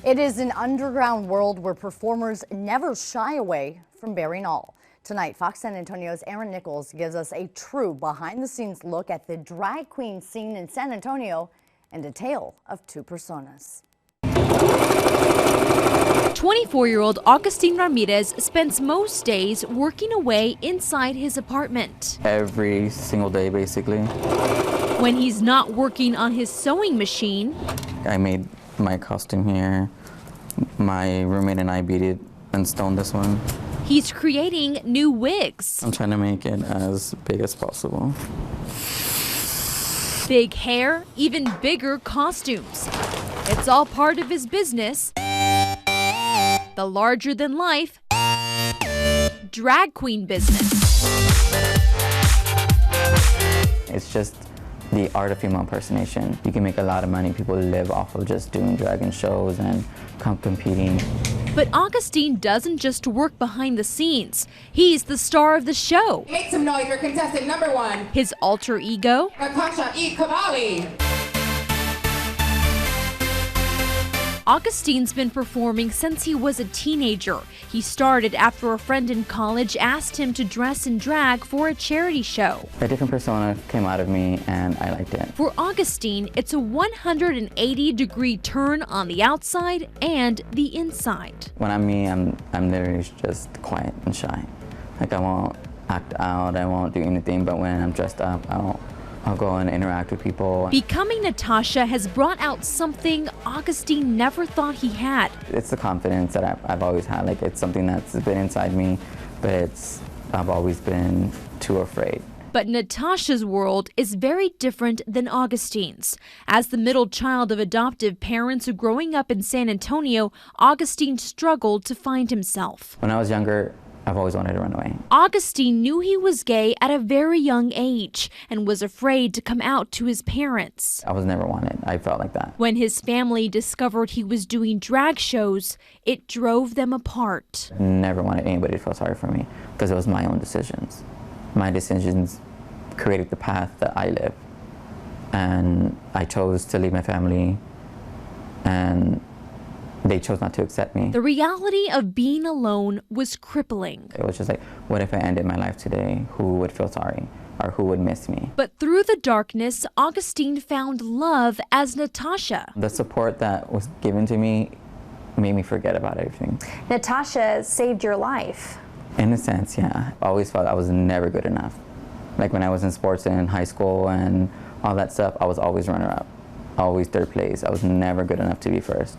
It is an underground world where performers never shy away from bearing all. Tonight, Fox San Antonio's Erin Nichols gives us a true behind-the-scenes look at the drag queen scene in San Antonio and a tale of two personas. 24-year-old Augustine Ramirez spends most days working away inside his apartment. Every single day, basically. When he's not working on his sewing machine, I made my costume here. My roommate and I beaded and stoned this one. He's creating new wigs. I'm trying to make it as big as possible. Big hair, even bigger costumes. It's all part of his business. The larger-than-life drag queen business. It's just the art of female impersonation. You can make a lot of money. People live off of just doing drag and shows and competing. But Augustine doesn't just work behind the scenes. He's the star of the show. Make some noise for contestant number 1. His alter ego, Natasha E. Cavali. Augustine's been performing since he was a teenager. He started after a friend in college asked him to dress in drag for a charity show. A different persona came out of me and I liked it. For Augustine, it's a 180-degree turn on the outside and the inside. When I'm me, I'm literally just quiet and shy. Like I won't act out, I won't do anything, but when I'm dressed up, I'll go and interact with people. Becoming Natasha has brought out something Augustine never thought he had. It's the confidence that I've always had. Like it's something that's been inside me, but I've always been too afraid. But Natasha's world is very different than Augustine's. As the middle child of adoptive parents growing up in San Antonio, Augustine struggled to find himself. When I was younger, I've always wanted to run away. Augustine knew he was gay at a very young age and was afraid to come out to his parents. I was never wanted. I felt like that. When his family discovered he was doing drag shows, it drove them apart. Never wanted anybody to feel sorry for me because it was my own decisions. My decisions created the path that I live. And I chose to leave my family, and they chose not to accept me. The reality of being alone was crippling. It was just like, what if I ended my life today? Who would feel sorry? Or who would miss me? But through the darkness, Augustine found love as Natasha. The support that was given to me made me forget about everything. Natasha saved your life. In a sense, yeah. I always felt I was never good enough. Like when I was in sports in high school and all that stuff, I was always runner-up, always third place. I was never good enough to be first.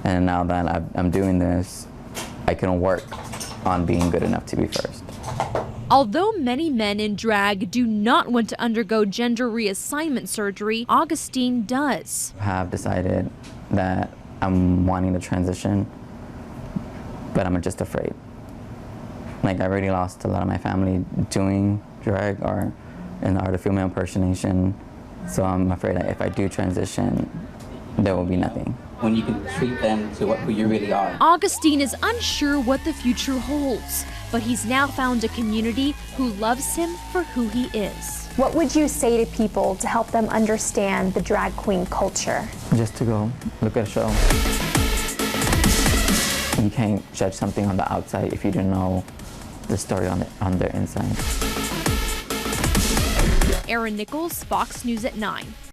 And now that I'm doing this, I can work on being good enough to be first. Although many men in drag do not want to undergo gender reassignment surgery, Augustine does. I have decided that I'm wanting to transition, but I'm just afraid. Like I already lost a lot of my family doing drag or in the art of female impersonation. So I'm afraid that if I do transition, there will be nothing. When you can treat them to who you really are. Augustine is unsure what the future holds, but he's now found a community who loves him for who he is. What would you say to people to help them understand the drag queen culture? Just to go look at a show. You can't judge something on the outside if you don't know the story on their inside. Erin Nichols, Fox News at 9.